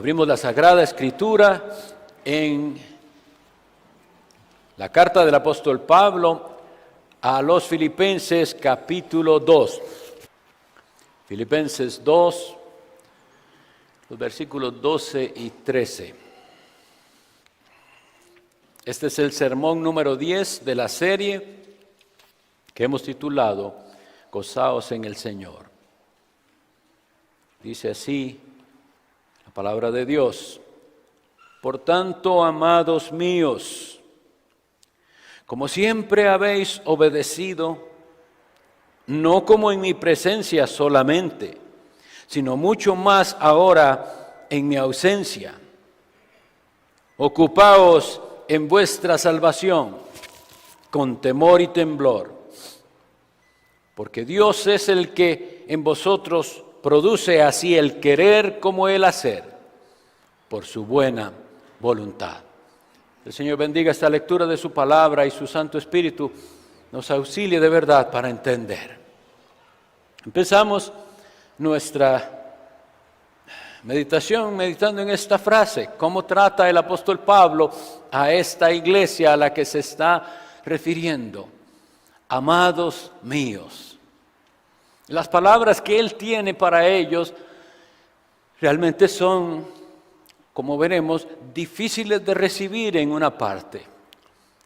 Abrimos la Sagrada Escritura en la carta del apóstol Pablo a los Filipenses capítulo 2. Filipenses 2, los versículos 12 y 13. Este es el sermón número 10 de la serie que hemos titulado Gozaos en el Señor. Dice así la palabra de Dios: Por tanto, amados míos, como siempre habéis obedecido, no como en mi presencia solamente, sino mucho más ahora en mi ausencia, ocupaos en vuestra salvación con temor y temblor, porque Dios es el que en vosotros produce así el querer como el hacer, por su buena voluntad. El Señor bendiga esta lectura de su palabra y su Santo Espíritu nos auxilie de verdad para entender. Empezamos nuestra meditación meditando en esta frase: ¿cómo trata el apóstol Pablo a esta iglesia a la que se está refiriendo? Amados míos. Las palabras que él tiene para ellos realmente son, como veremos, difíciles de recibir en una parte.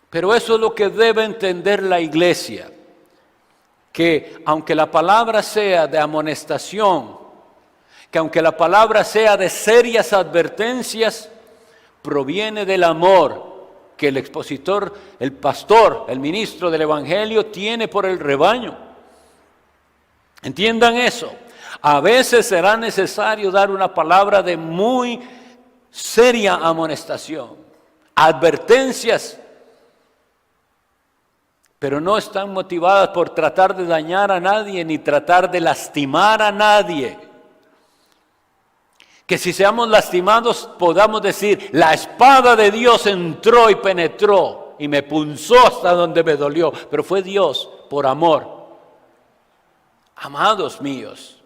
Pero eso es lo que debe entender la iglesia, que aunque la palabra sea de amonestación, que aunque la palabra sea de serias advertencias, proviene del amor que el expositor, el pastor, el ministro del Evangelio tiene por el rebaño. Entiendan eso. A veces será necesario dar una palabra de muy seria amonestación, advertencias, pero no están motivadas por tratar de dañar a nadie ni tratar de lastimar a nadie. Que si seamos lastimados podamos decir: la espada de Dios entró y penetró y me punzó hasta donde me dolió, pero fue Dios por amor. Amados míos,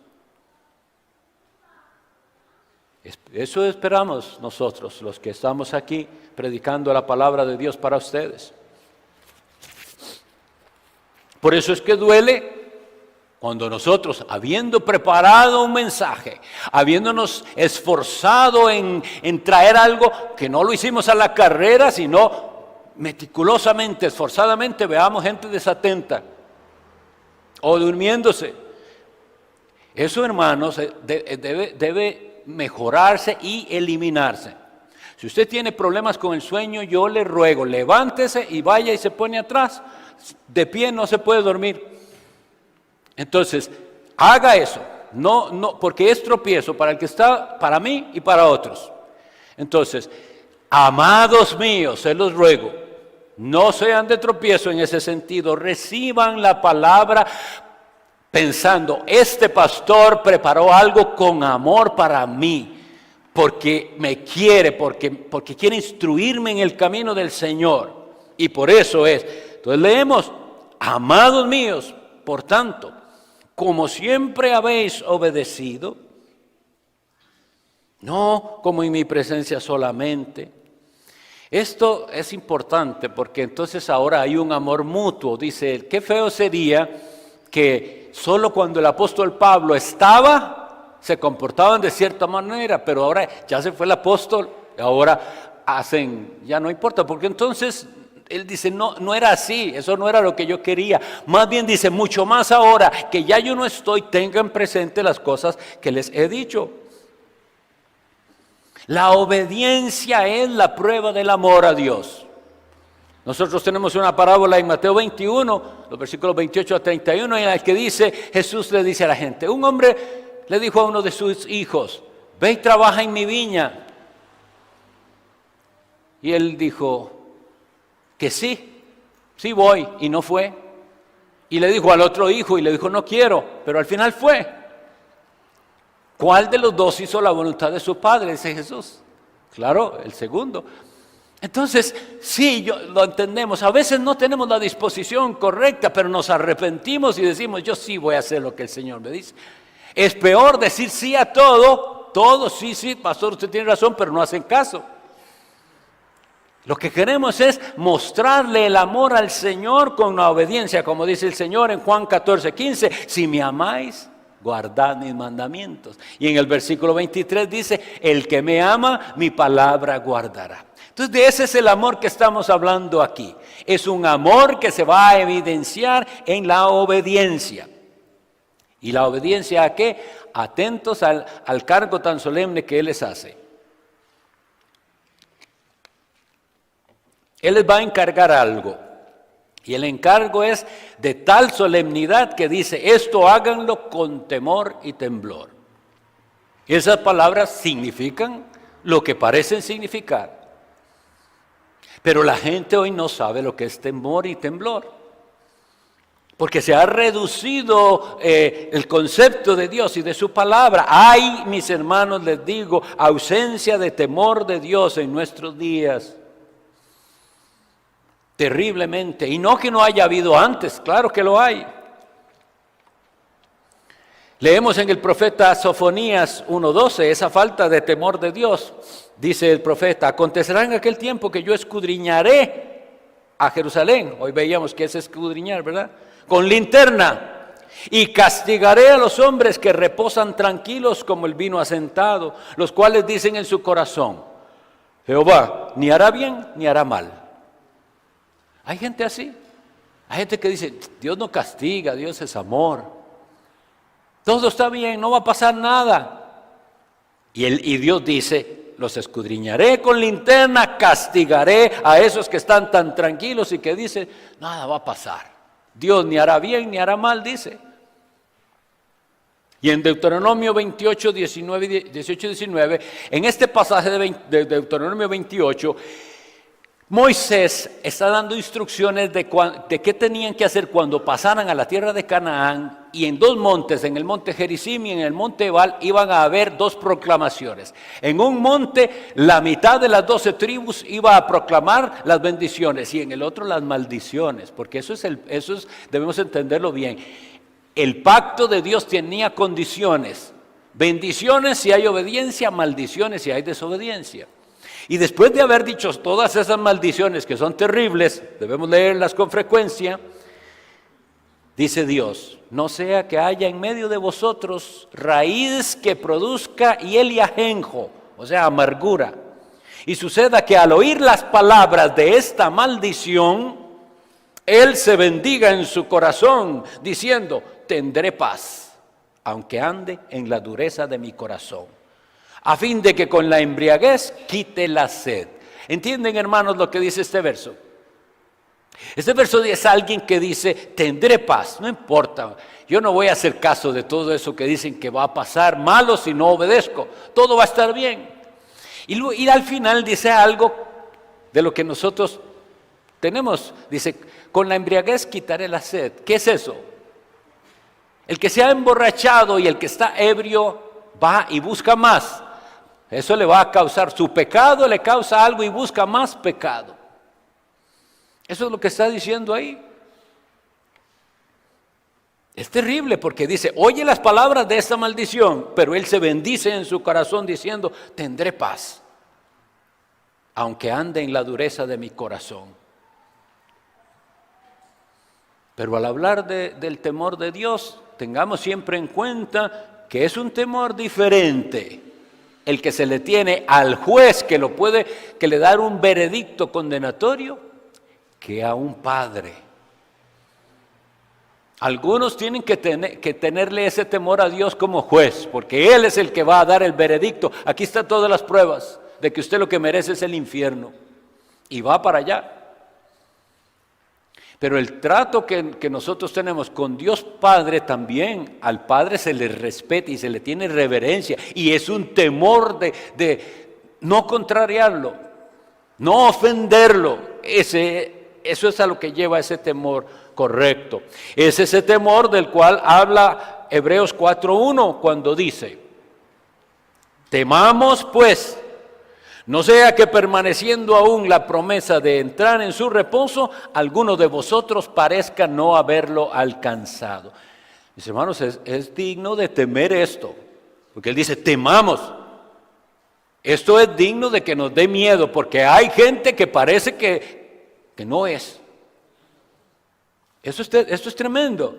eso esperamos nosotros, los que estamos aquí predicando la palabra de Dios para ustedes. Por eso es que duele cuando nosotros, habiendo preparado un mensaje, habiéndonos esforzado en traer algo que no lo hicimos a la carrera, sino meticulosamente, esforzadamente, veamos gente desatenta o durmiéndose. Eso, hermanos, debe mejorarse y eliminarse. Si usted tiene problemas con el sueño, yo le ruego, levántese y vaya y se pone atrás. De pie no se puede dormir. Entonces, haga eso. No, porque es tropiezo para el que está, para mí y para otros. Entonces, amados míos, se los ruego, no sean de tropiezo en ese sentido. Reciban la palabra pensando: este pastor preparó algo con amor para mí, porque me quiere, porque quiere instruirme en el camino del Señor. Y por eso es. Entonces leemos: amados míos, por tanto, como siempre habéis obedecido, no como en mi presencia solamente. Esto es importante porque entonces ahora hay un amor mutuo. Dice: qué feo sería que solo cuando el apóstol Pablo estaba, se comportaban de cierta manera, pero ahora ya se fue el apóstol, ahora hacen, ya no importa, porque entonces él dice: no era así, eso no era lo que yo quería. Más bien dice: mucho más ahora que ya yo no estoy, tengan presente las cosas que les he dicho. La obediencia es la prueba del amor a Dios. Nosotros tenemos una parábola en Mateo 21, los versículos 28 a 31, en la que dice, Jesús le dice a la gente: un hombre le dijo a uno de sus hijos: ve y trabaja en mi viña. Y él dijo que sí voy, y no fue. Y le dijo al otro hijo, y le dijo: no quiero, pero al final fue. ¿Cuál de los dos hizo la voluntad de su padre? Dice Jesús. Claro, el segundo. Entonces, sí, lo entendemos. A veces no tenemos la disposición correcta, pero nos arrepentimos y decimos: yo sí voy a hacer lo que el Señor me dice. Es peor decir sí a todo todos, sí, pastor, usted tiene razón, pero no hacen caso. Lo que queremos es mostrarle el amor al Señor con la obediencia, como dice el Señor en Juan 14:15, si me amáis, guardad mis mandamientos. Y en el versículo 23 dice, el que me ama, mi palabra guardará. Entonces de ese es el amor que estamos hablando aquí. Es un amor que se va a evidenciar en la obediencia. ¿Y la obediencia a qué? Atentos al cargo tan solemne que Él les hace. Él les va a encargar algo. Y el encargo es de tal solemnidad que dice, esto háganlo con temor y temblor. Esas palabras significan lo que parecen significar. Pero la gente hoy no sabe lo que es temor y temblor. Porque se ha reducido el concepto de Dios y de su palabra. Hay, mis hermanos, les digo, ausencia de temor de Dios en nuestros días. Terriblemente. Y no que no haya habido antes, claro que lo hay. Leemos en el profeta Sofonías 1:12 esa falta de temor de Dios. Dice el profeta, acontecerá en aquel tiempo que yo escudriñaré a Jerusalén. Hoy veíamos que es escudriñar, ¿verdad? Con linterna. Y castigaré a los hombres que reposan tranquilos como el vino asentado, los cuales dicen en su corazón, Jehová ni hará bien ni hará mal. Hay gente así. Hay gente que dice, Dios no castiga, Dios es amor. Todo está bien, no va a pasar nada. Y Dios dice, los escudriñaré con linterna, castigaré a esos que están tan tranquilos y que dicen, nada va a pasar. Dios ni hará bien ni hará mal, dice. Y en Deuteronomio 18, 19, en este pasaje de Deuteronomio 28, Moisés está dando instrucciones de qué tenían que hacer cuando pasaran a la tierra de Canaán, y en dos montes, en el monte Gerizim y en el monte Ebal, iban a haber dos proclamaciones. En un monte, la mitad de las 12 tribus iba a proclamar las bendiciones y en el otro las maldiciones, porque eso es debemos entenderlo bien. El pacto de Dios tenía condiciones: bendiciones si hay obediencia, maldiciones si hay desobediencia. Y después de haber dicho todas esas maldiciones que son terribles, debemos leerlas con frecuencia, dice Dios, no sea que haya en medio de vosotros raíz que produzca hiel y ajenjo, o sea, amargura. Y suceda que al oír las palabras de esta maldición, él se bendiga en su corazón, diciendo, tendré paz, aunque ande en la dureza de mi corazón, a fin de que con la embriaguez quite la sed. ¿Entienden, hermanos, lo que dice este verso? Este verso es alguien que dice, tendré paz, no importa, yo no voy a hacer caso de todo eso que dicen que va a pasar malo si no obedezco, todo va a estar bien. Y al final dice algo de lo que nosotros tenemos, dice, con la embriaguez quitaré la sed. ¿Qué es eso? El que se ha emborrachado y el que está ebrio va y busca más. Eso le va a causar, su pecado le causa algo y busca más pecado. Eso es lo que está diciendo ahí. Es terrible porque dice, oye las palabras de esta maldición, pero él se bendice en su corazón diciendo, tendré paz, aunque ande en la dureza de mi corazón. Pero al hablar del temor de Dios, tengamos siempre en cuenta que es un temor diferente el que se le tiene al juez que le da un veredicto condenatorio, que a un padre. Algunos tienen que tenerle ese temor a Dios como juez, porque Él es el que va a dar el veredicto. Aquí están todas las pruebas de que usted lo que merece es el infierno, y va para allá. Pero el trato que nosotros tenemos con Dios Padre, también al Padre se le respeta y se le tiene reverencia, y es un temor de no contrariarlo, no ofenderlo. Eso es a lo que lleva ese temor correcto. Es ese temor del cual habla Hebreos 4:1 cuando dice, temamos pues, no sea que permaneciendo aún la promesa de entrar en su reposo, alguno de vosotros parezca no haberlo alcanzado. Mis hermanos, es digno de temer esto, porque él dice, temamos. Esto es digno de que nos dé miedo, porque hay gente que parece que no es. Esto es tremendo.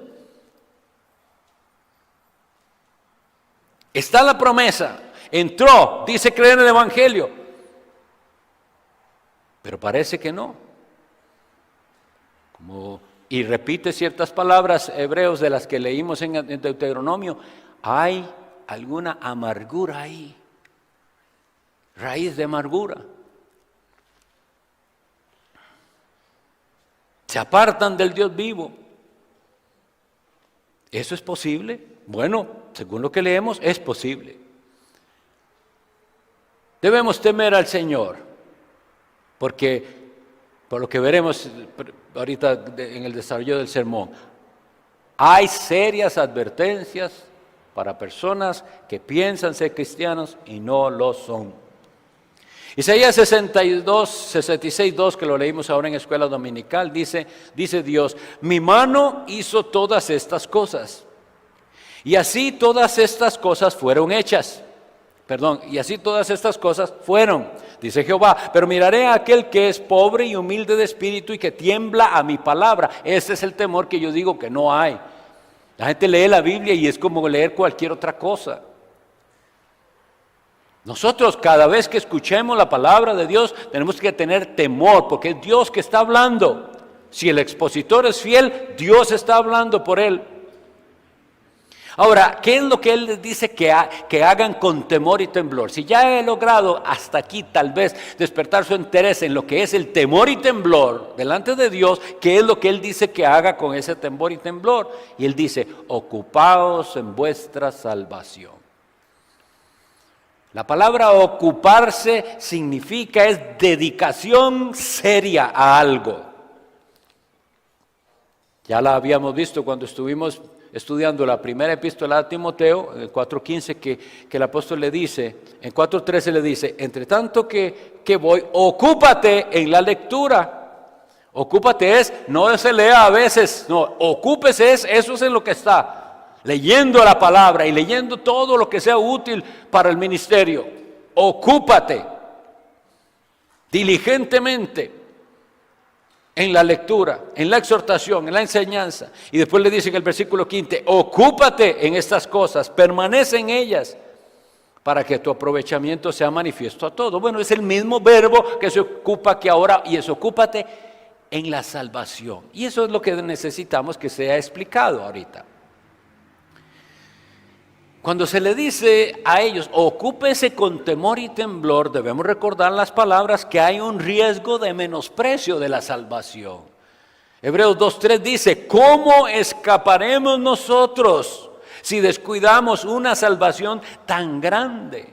Está la promesa, entró, dice creer en el Evangelio, pero parece que no. Y repite ciertas palabras hebreos de las que leímos en Deuteronomio. Hay alguna amargura ahí, raíz de amargura. Se apartan del Dios vivo. ¿Eso es posible? Bueno, según lo que leemos, es posible. Debemos temer al Señor, porque por lo que veremos ahorita en el desarrollo del sermón, hay serias advertencias para personas que piensan ser cristianos y no lo son. Isaías 66:2, que lo leímos ahora en escuela dominical, dice Dios: mi mano hizo todas estas cosas, y así todas estas cosas fueron hechas. Y así todas estas cosas fueron, dice Jehová, pero miraré a aquel que es pobre y humilde de espíritu y que tiembla a mi palabra. Ese es el temor que yo digo que no hay. La gente lee la Biblia y es como leer cualquier otra cosa. Nosotros cada vez que escuchemos la palabra de Dios tenemos que tener temor, porque es Dios que está hablando. Si el expositor es fiel, Dios está hablando por él. Ahora, ¿qué es lo que Él les dice que hagan con temor y temblor? Si ya he logrado hasta aquí tal vez despertar su interés en lo que es el temor y temblor delante de Dios, ¿qué es lo que Él dice que haga con ese temor y temblor? Y Él dice: ocupaos en vuestra salvación. La palabra ocuparse significa es dedicación seria a algo. Ya la habíamos visto cuando estuvimos estudiando la primera epístola a Timoteo, en el 4:15, que el apóstol le dice, en 4:13 le dice: entre tanto que voy, ocúpate en la lectura. Ocúpate es, no se lea a veces, no, ocúpese eso es en lo que está, leyendo la palabra y leyendo todo lo que sea útil para el ministerio. Ocúpate diligentemente en la lectura, en la exhortación, en la enseñanza. Y después le dice en el versículo 15: ocúpate en estas cosas, permanece en ellas, para que tu aprovechamiento sea manifiesto a todo. Bueno, es el mismo verbo que se ocupa aquí ahora, y es ocúpate en la salvación. Y eso es lo que necesitamos que sea explicado ahorita. Cuando se le dice a ellos: ocúpese con temor y temblor, debemos recordar las palabras que hay un riesgo de menosprecio de la salvación. Hebreos 2:3 dice: ¿cómo escaparemos nosotros si descuidamos una salvación tan grande?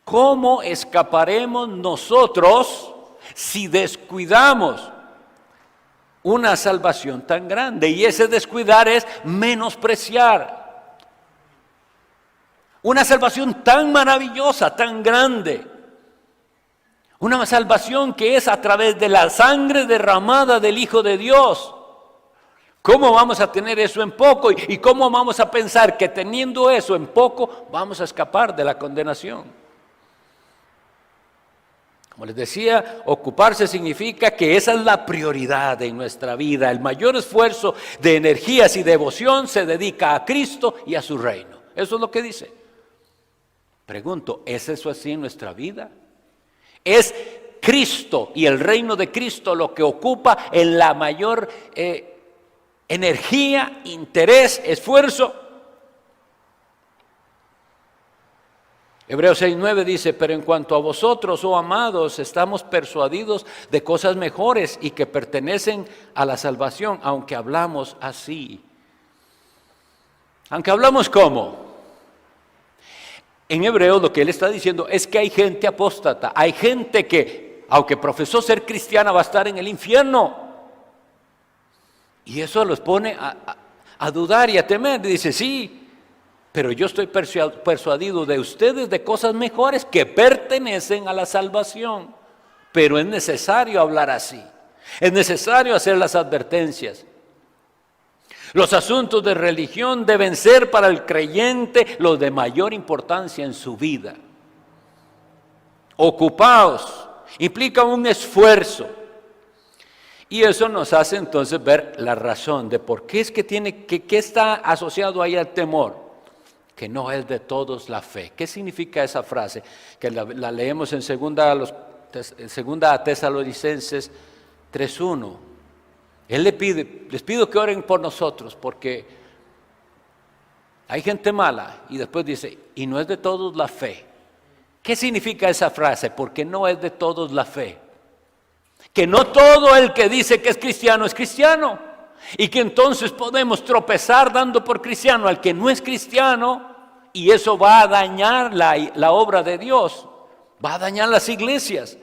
¿Cómo escaparemos nosotros si descuidamos una salvación tan grande? Y ese descuidar es menospreciar una salvación tan maravillosa, tan grande. Una salvación que es a través de la sangre derramada del Hijo de Dios. ¿Cómo vamos a tener eso en poco? ¿Y cómo vamos a pensar que teniendo eso en poco vamos a escapar de la condenación? Como les decía, ocuparse significa que esa es la prioridad en nuestra vida. El mayor esfuerzo de energías y devoción se dedica a Cristo y a su reino. Eso es lo que dice. Pregunto, ¿es eso así en nuestra vida? ¿Es Cristo y el reino de Cristo lo que ocupa en la mayor energía, interés, esfuerzo? Hebreos 6:9 dice: pero en cuanto a vosotros, oh amados, estamos persuadidos de cosas mejores y que pertenecen a la salvación, aunque hablamos así. Aunque hablamos ¿cómo? En hebreo lo que él está diciendo es que hay gente apóstata, hay gente que, aunque profesó ser cristiana, va a estar en el infierno. Y eso los pone a dudar y a temer. Dice: sí, pero yo estoy persuadido de ustedes de cosas mejores que pertenecen a la salvación. Pero es necesario hablar así, es necesario hacer las advertencias. Los asuntos de religión deben ser para el creyente los de mayor importancia en su vida. ocupaos, implica un esfuerzo. Y eso nos hace entonces ver la razón de por qué es que qué está asociado ahí al temor. Que no es de todos la fe. ¿Qué significa esa frase? Que la leemos en segunda a Tesalonicenses 3:1. Él les pido que oren por nosotros porque hay gente mala. Y después dice, y no es de todos la fe. ¿Qué significa esa frase? Porque no es de todos la fe. Que no todo el que dice que es cristiano es cristiano. Y que entonces podemos tropezar dando por cristiano al que no es cristiano. Y eso va a dañar la obra de Dios. Va a dañar las iglesias.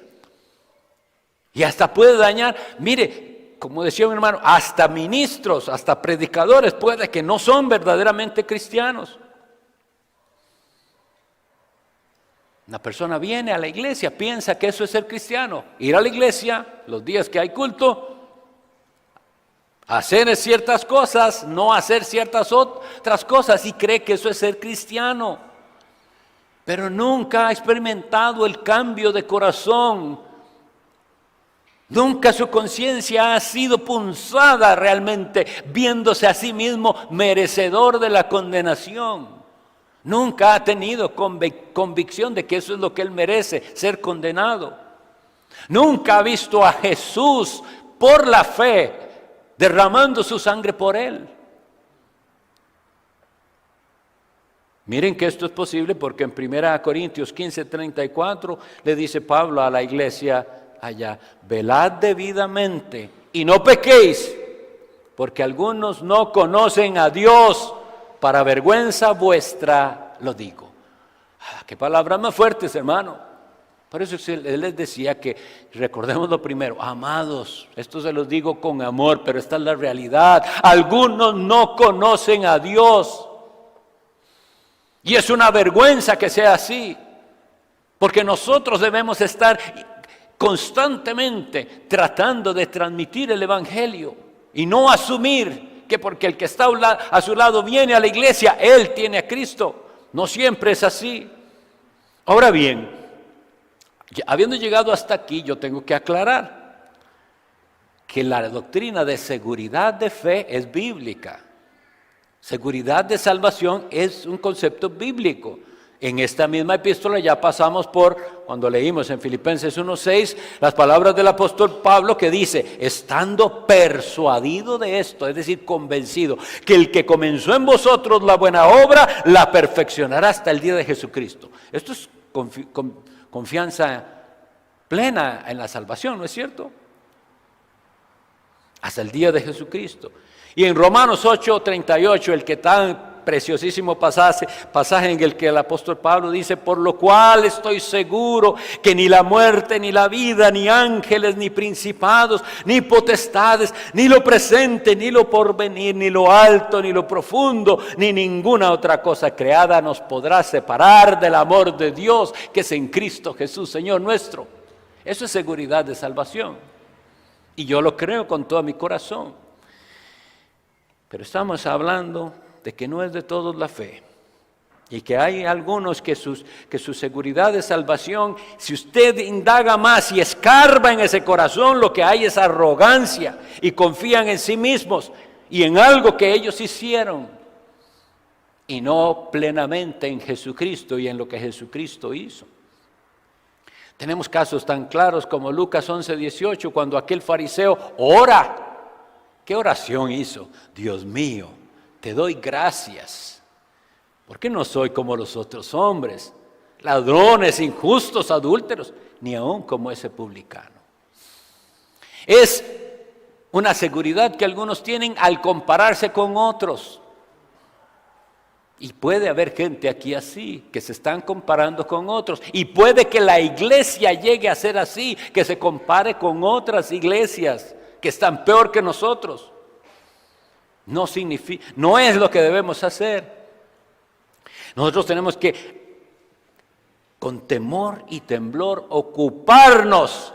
Y hasta puede dañar, mire, como decía mi hermano, hasta ministros, hasta predicadores puede que no son verdaderamente cristianos. Una persona viene a la iglesia, piensa que eso es ser cristiano. Ir a la iglesia, los días que hay culto, hacer ciertas cosas, no hacer ciertas otras cosas y cree que eso es ser cristiano. Pero nunca ha experimentado el cambio de corazón. Nunca su conciencia ha sido punzada realmente, viéndose a sí mismo merecedor de la condenación. Nunca ha tenido convicción de que eso es lo que él merece, ser condenado. Nunca ha visto a Jesús por la fe derramando su sangre por él. Miren que esto es posible porque en 1 Corintios 15:34 le dice Pablo a la iglesia allá, velad debidamente y no pequéis, porque algunos no conocen a Dios, para vergüenza vuestra lo digo. Qué palabras más fuertes, hermano. Por eso él les decía que recordemos lo primero, amados, esto se los digo con amor, pero esta es la realidad. Algunos no conocen a Dios. Y es una vergüenza que sea así, porque nosotros debemos estar constantemente tratando de transmitir el evangelio y no asumir que porque el que está a su lado viene a la iglesia, él tiene a Cristo. No siempre es así. Ahora bien, habiendo llegado hasta aquí, yo tengo que aclarar que la doctrina de seguridad de fe es bíblica. Seguridad de salvación es un concepto bíblico. En esta misma epístola ya pasamos por, cuando leímos en Filipenses 1:6, las palabras del apóstol Pablo que dice, estando persuadido de esto, es decir, convencido, que el que comenzó en vosotros la buena obra, la perfeccionará hasta el día de Jesucristo. Esto es confianza plena en la salvación, ¿no es cierto? Hasta el día de Jesucristo. Y en Romanos 8:38, el que tan preciosísimo pasaje en el que el apóstol Pablo dice, por lo cual estoy seguro que ni la muerte, ni la vida, ni ángeles, ni principados, ni potestades, ni lo presente, ni lo porvenir, ni lo alto, ni lo profundo, ni ninguna otra cosa creada nos podrá separar del amor de Dios que es en Cristo Jesús, Señor nuestro. Eso es seguridad de salvación. Y yo lo creo con todo mi corazón. Pero estamos hablando de que no es de todos la fe y que hay algunos que su seguridad de salvación, si usted indaga más y escarba en ese corazón, lo que hay es arrogancia y confían en sí mismos y en algo que ellos hicieron y no plenamente en Jesucristo y en lo que Jesucristo hizo. Tenemos casos tan claros como Lucas 11:18, cuando aquel fariseo ora. ¿Qué oración hizo? Dios mío, te doy gracias, porque no soy como los otros hombres, ladrones, injustos, adúlteros, ni aun como ese publicano. Es una seguridad que algunos tienen al compararse con otros. Y puede haber gente aquí así, que se están comparando con otros. Y puede que la iglesia llegue a ser así, que se compare con otras iglesias que están peor que nosotros. No es lo que debemos hacer. Nosotros tenemos que, con temor y temblor, ocuparnos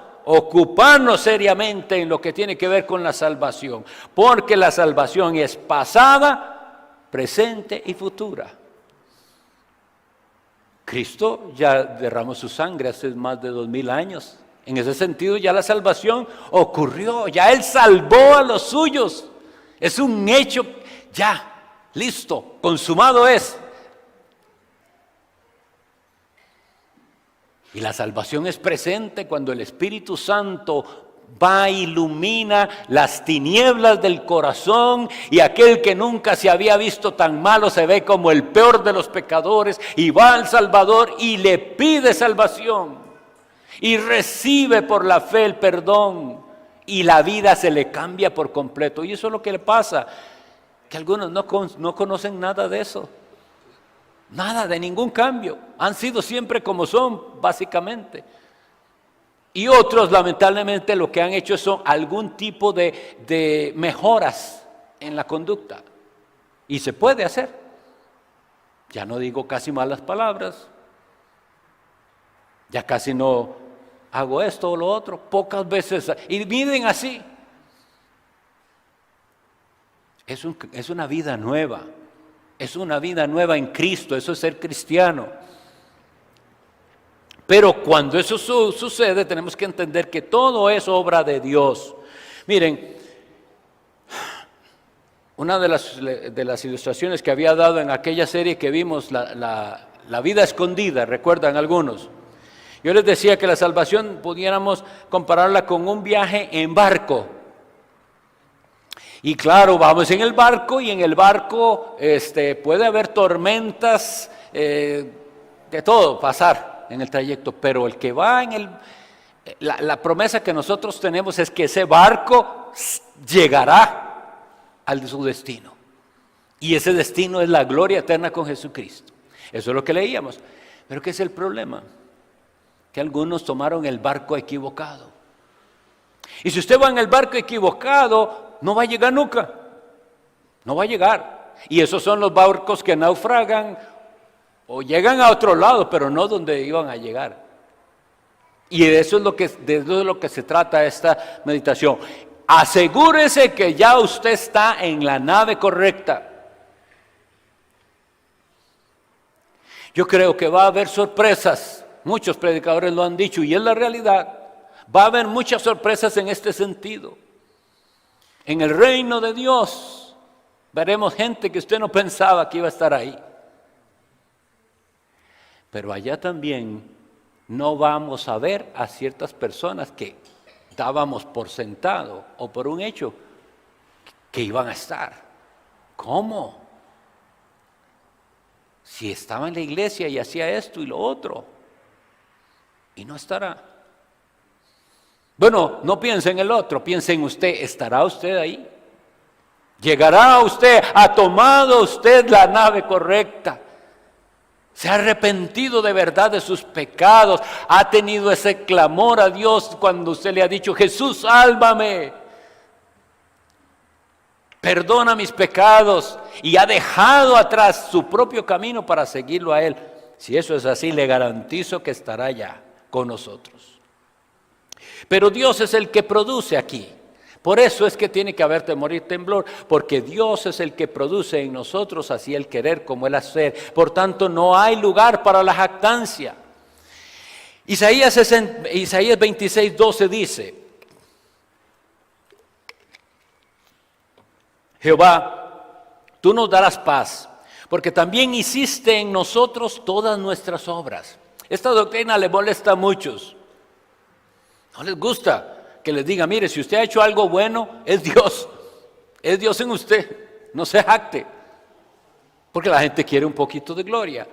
seriamente en lo que tiene que ver con la salvación. Porque la salvación es pasada, presente y futura. Cristo ya derramó su sangre hace más de 2000 años. En ese sentido ya la salvación ocurrió, ya Él salvó a los suyos. Es un hecho ya, listo, consumado es. Y la salvación es presente cuando el Espíritu Santo va, ilumina las tinieblas del corazón, y aquel que nunca se había visto tan malo se ve como el peor de los pecadores y va al Salvador y le pide salvación y recibe por la fe el perdón y la vida se le cambia por completo. Y eso es lo que le pasa, que algunos no conocen nada de eso. Nada, de ningún cambio. Han sido siempre como son, básicamente. Y otros, lamentablemente, lo que han hecho son algún tipo de mejoras en la conducta. Y se puede hacer. Ya no digo casi malas palabras. Ya casi no hago esto o lo otro. Pocas veces. Y viven así. Es una vida nueva. Es una vida nueva en Cristo, eso es ser cristiano. Pero cuando eso sucede, tenemos que entender que todo es obra de Dios. Miren, una de las ilustraciones que había dado en aquella serie que vimos, la vida escondida, recuerdan algunos. Yo les decía que la salvación pudiéramos compararla con un viaje en barco. Y claro, vamos en el barco y en el barco puede haber tormentas, de todo pasar en el trayecto, pero el que va la promesa que nosotros tenemos es que ese barco llegará a su destino. Y ese destino es la gloria eterna con Jesucristo. Eso es lo que leíamos. Pero ¿qué es el problema? Que algunos tomaron el barco equivocado. Y si usted va en el barco equivocado, no va a llegar nunca, no va a llegar. Y esos son los barcos que naufragan o llegan a otro lado, pero no donde iban a llegar. Y de eso es lo que se trata esta meditación. Asegúrese que ya usted está en la nave correcta. Yo creo que va a haber sorpresas, muchos predicadores lo han dicho y es la realidad. Va a haber muchas sorpresas en este sentido. En el reino de Dios veremos gente que usted no pensaba que iba a estar ahí. Pero allá también no vamos a ver a ciertas personas que dábamos por sentado o por un hecho que iban a estar. ¿Cómo? Si estaba en la iglesia y hacía esto y lo otro, y no estará. Bueno, no piense en el otro, piense en usted. ¿Estará usted ahí? ¿Llegará usted? ¿Ha tomado usted la nave correcta? ¿Se ha arrepentido de verdad de sus pecados? ¿Ha tenido ese clamor a Dios cuando usted le ha dicho, Jesús, sálvame? Perdona mis pecados. Y ha dejado atrás su propio camino para seguirlo a Él. Si eso es así, le garantizo que estará ya con nosotros. Pero Dios es el que produce aquí. Por eso es que tiene que haber temor y temblor, porque Dios es el que produce en nosotros así el querer como el hacer. Por tanto, no hay lugar para la jactancia. Isaías 26:12 dice, Jehová, tú nos darás paz, porque también hiciste en nosotros todas nuestras obras. Esta doctrina le molesta a muchos. No les gusta que les diga, mire, si usted ha hecho algo bueno, es Dios en usted, no se jacte, porque la gente quiere un poquito de gloria.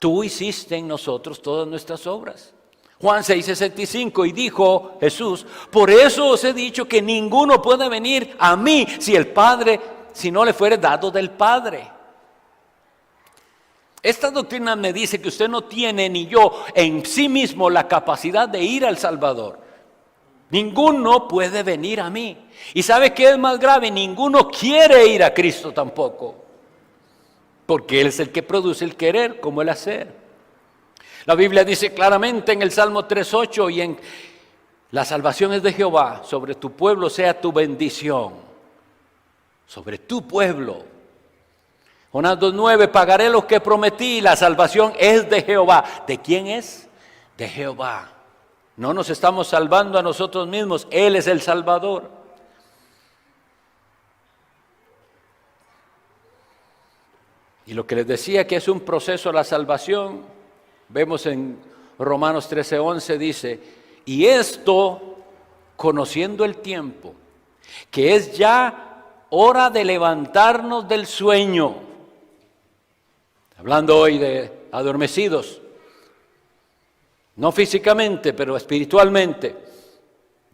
Tú hiciste en nosotros todas nuestras obras. Juan 6:65, y dijo Jesús, por eso os he dicho que ninguno puede venir a mí si no le fuere dado del Padre. Esta doctrina me dice que usted no tiene ni yo en sí mismo la capacidad de ir al Salvador. Ninguno puede venir a mí. ¿Y sabe qué es más grave? Ninguno quiere ir a Cristo tampoco. Porque Él es el que produce el querer como el hacer. La Biblia dice claramente en el Salmo 3:8 y en la salvación es de Jehová, sobre tu pueblo sea tu bendición. Sobre tu pueblo. Jonás 2:9, pagaré lo que prometí, la salvación es de Jehová. ¿De quién es? De Jehová. No nos estamos salvando a nosotros mismos, Él es el Salvador. Y lo que les decía que es un proceso la salvación, vemos en Romanos 13:11, dice, y esto conociendo el tiempo, que es ya hora de levantarnos del sueño. Hablando hoy de adormecidos, no físicamente, pero espiritualmente.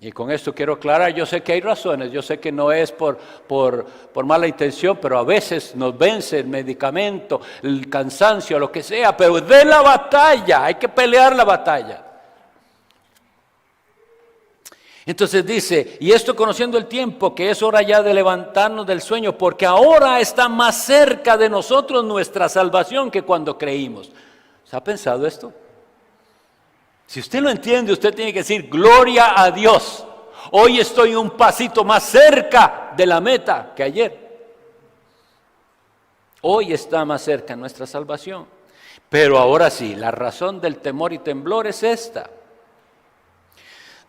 Y con esto quiero aclarar, yo sé que hay razones, yo sé que no es por mala intención, pero a veces nos vence el medicamento, el cansancio, lo que sea, pero de la batalla, hay que pelear la batalla. Entonces dice, y esto conociendo el tiempo, que es hora ya de levantarnos del sueño, porque ahora está más cerca de nosotros nuestra salvación que cuando creímos. ¿Se ha pensado esto? Si usted lo entiende, usted tiene que decir, gloria a Dios. Hoy estoy un pasito más cerca de la meta que ayer. Hoy está más cerca nuestra salvación. Pero ahora sí, la razón del temor y temblor es esta.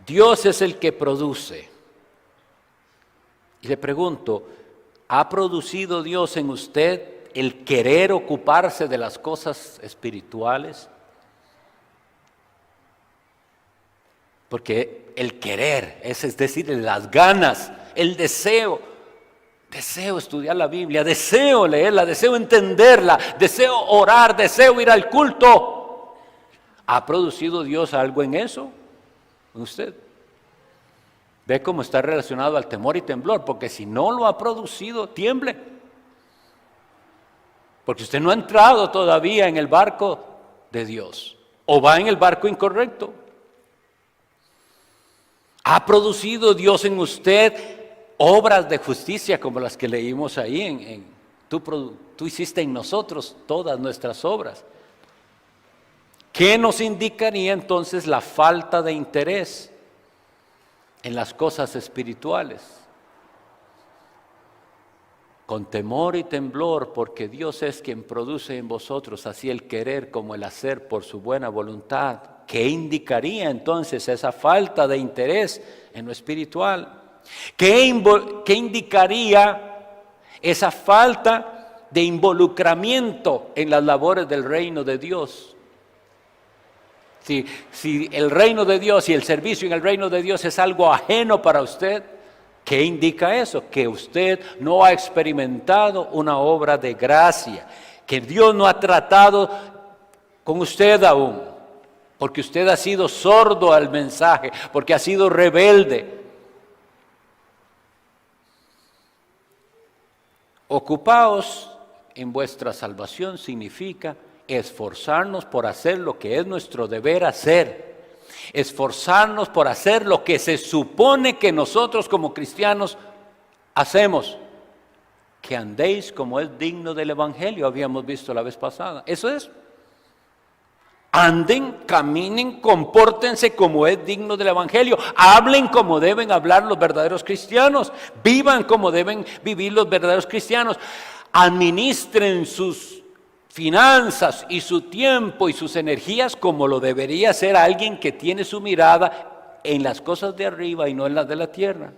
Dios es el que produce. Y le pregunto, ¿ha producido Dios en usted el querer ocuparse de las cosas espirituales? Porque el querer, es decir, las ganas, el deseo estudiar la Biblia, deseo leerla, deseo entenderla, deseo orar, deseo ir al culto. ¿Ha producido Dios algo en eso? ¿En usted? Ve cómo está relacionado al temor y temblor, porque si no lo ha producido, tiemble. Porque usted no ha entrado todavía en el barco de Dios, o va en el barco incorrecto. ¿Ha producido Dios en usted obras de justicia como las que leímos ahí? Tú hiciste en nosotros todas nuestras obras. ¿Qué nos indicaría entonces la falta de interés en las cosas espirituales? Con temor y temblor, porque Dios es quien produce en vosotros así el querer como el hacer por su buena voluntad. ¿Qué indicaría entonces esa falta de interés en lo espiritual? ¿Qué indicaría esa falta de involucramiento en las labores del reino de Dios? Si el reino de Dios y el servicio en el reino de Dios es algo ajeno para usted, ¿qué indica eso? Que usted no ha experimentado una obra de gracia, que Dios no ha tratado con usted aún. Porque usted ha sido sordo al mensaje, porque ha sido rebelde. Ocupaos en vuestra salvación significa esforzarnos por hacer lo que es nuestro deber hacer. Esforzarnos por hacer lo que se supone que nosotros como cristianos hacemos. Que andéis como es digno del Evangelio, habíamos visto la vez pasada. Eso es. Anden, caminen, compórtense como es digno del Evangelio. Hablen como deben hablar los verdaderos cristianos. Vivan como deben vivir los verdaderos cristianos. Administren sus finanzas y su tiempo y sus energías como lo debería hacer alguien que tiene su mirada en las cosas de arriba y no en las de la tierra.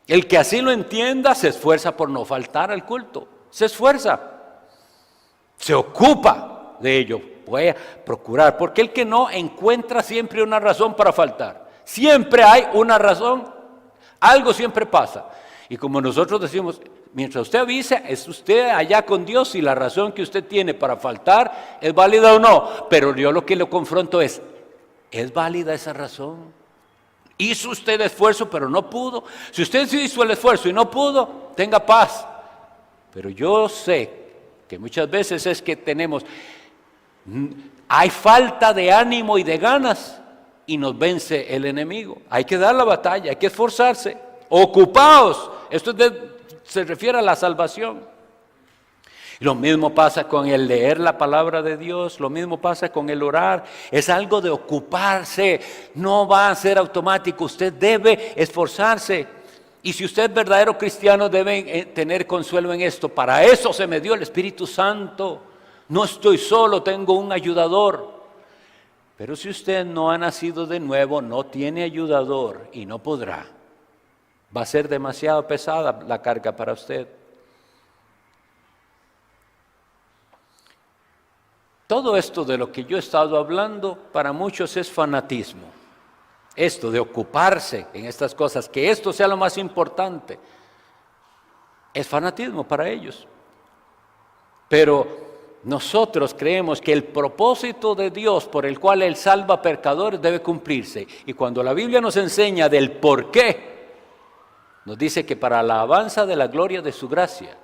El que así lo entienda se esfuerza por no faltar al culto. Se esfuerza. Se ocupa de ello. Voy a procurar, porque el que no encuentra siempre una razón para faltar. Siempre hay una razón, algo siempre pasa. Y como nosotros decimos, mientras usted avisa, es usted allá con Dios y la razón que usted tiene para faltar es válida o no. Pero yo lo que le confronto ¿es válida esa razón? Hizo usted esfuerzo pero no pudo. Si usted hizo el esfuerzo y no pudo, tenga paz. Pero yo sé que muchas veces es que hay falta de ánimo y de ganas y nos vence el enemigo. Hay que dar la batalla, hay que esforzarse. Ocupaos. Esto se refiere a la salvación. Lo mismo pasa con el leer la palabra de Dios, lo mismo pasa con el orar. Es algo de ocuparse, no va a ser automático. Usted debe esforzarse Y si usted es verdadero cristiano, debe tener consuelo en esto. Para eso se me dio el Espíritu Santo. No estoy solo, tengo un ayudador. Pero si usted no ha nacido de nuevo, no tiene ayudador y no podrá. Va a ser demasiado pesada la carga para usted. Todo esto de lo que yo he estado hablando, para muchos es fanatismo. Esto de ocuparse en estas cosas, que esto sea lo más importante, es fanatismo para ellos. Pero nosotros creemos que el propósito de Dios por el cual Él salva pecadores debe cumplirse. Y cuando la Biblia nos enseña del por qué, nos dice que para la alabanza de la gloria de su gracia.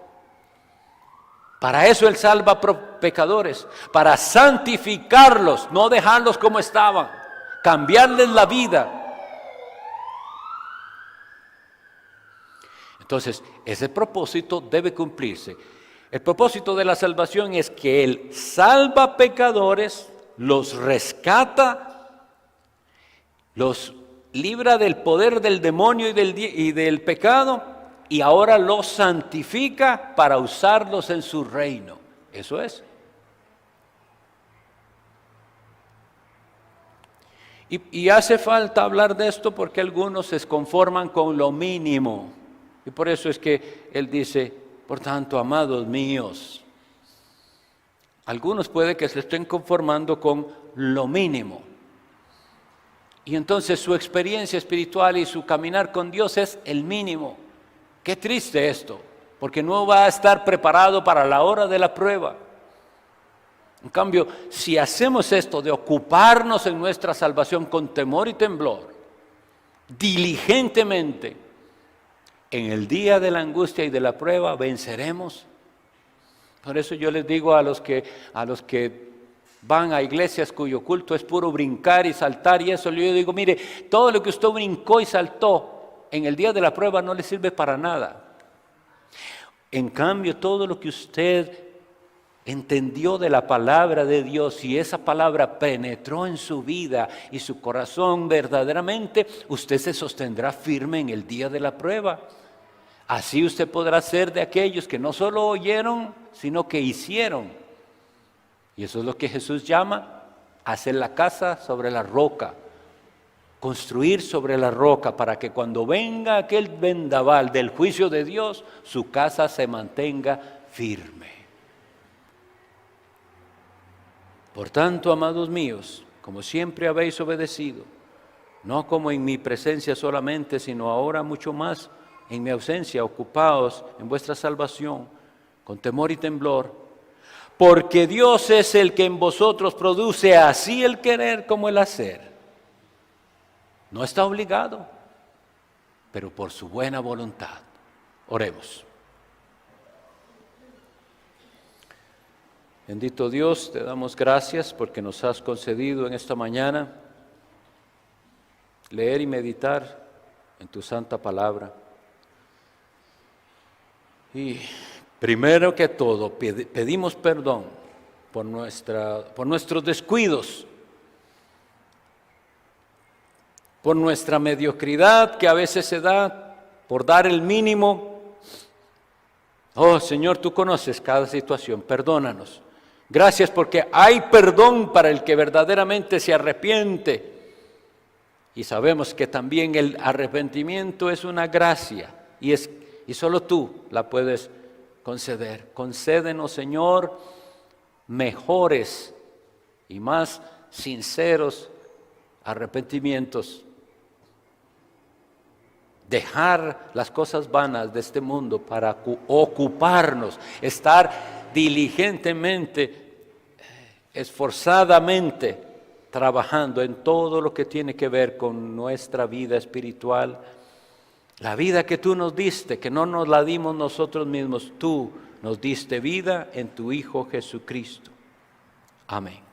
Para eso Él salva pecadores, para santificarlos, no dejarlos como estaban, cambiarles la vida. Entonces, ese propósito debe cumplirse. El propósito de la salvación es que Él salva pecadores, los rescata, los libra del poder del demonio y del pecado, y ahora los santifica para usarlos en su reino. Eso es. Y hace falta hablar de esto porque algunos se conforman con lo mínimo. Y por eso es que Él dice, por tanto, amados míos, algunos puede que se estén conformando con lo mínimo. Y entonces su experiencia espiritual y su caminar con Dios es el mínimo. Qué triste esto, porque no va a estar preparado para la hora de la prueba. En cambio, si hacemos esto de ocuparnos en nuestra salvación con temor y temblor, diligentemente, en el día de la angustia y de la prueba venceremos. Por eso yo les digo a los que van a iglesias cuyo culto es puro brincar y saltar y eso, yo digo, mire, todo lo que usted brincó y saltó en el día de la prueba no le sirve para nada. En cambio, todo lo que usted entendió de la palabra de Dios y esa palabra penetró en su vida y su corazón verdaderamente, usted se sostendrá firme en el día de la prueba. Así usted podrá ser de aquellos que no solo oyeron, sino que hicieron. Y eso es lo que Jesús llama hacer la casa sobre la roca. Construir sobre la roca para que cuando venga aquel vendaval del juicio de Dios, su casa se mantenga firme. Por tanto, amados míos, como siempre habéis obedecido, no como en mi presencia solamente, sino ahora mucho más en mi ausencia, ocupaos en vuestra salvación, con temor y temblor, porque Dios es el que en vosotros produce así el querer como el hacer. No está obligado, pero por su buena voluntad. Oremos. Bendito Dios, te damos gracias porque nos has concedido en esta mañana leer y meditar en tu santa palabra. Y primero que todo, pedimos perdón por nuestros descuidos, por nuestra mediocridad que a veces se da por dar el mínimo. Oh Señor, tú conoces cada situación, perdónanos. Gracias porque hay perdón para el que verdaderamente se arrepiente. Y sabemos que también el arrepentimiento es una gracia y solo tú la puedes conceder. Concédenos, Señor, mejores y más sinceros arrepentimientos. Dejar las cosas vanas de este mundo para ocuparnos, estar diligentemente, esforzadamente trabajando en todo lo que tiene que ver con nuestra vida espiritual. La vida que tú nos diste, que no nos la dimos nosotros mismos, tú nos diste vida en tu Hijo Jesucristo. Amén.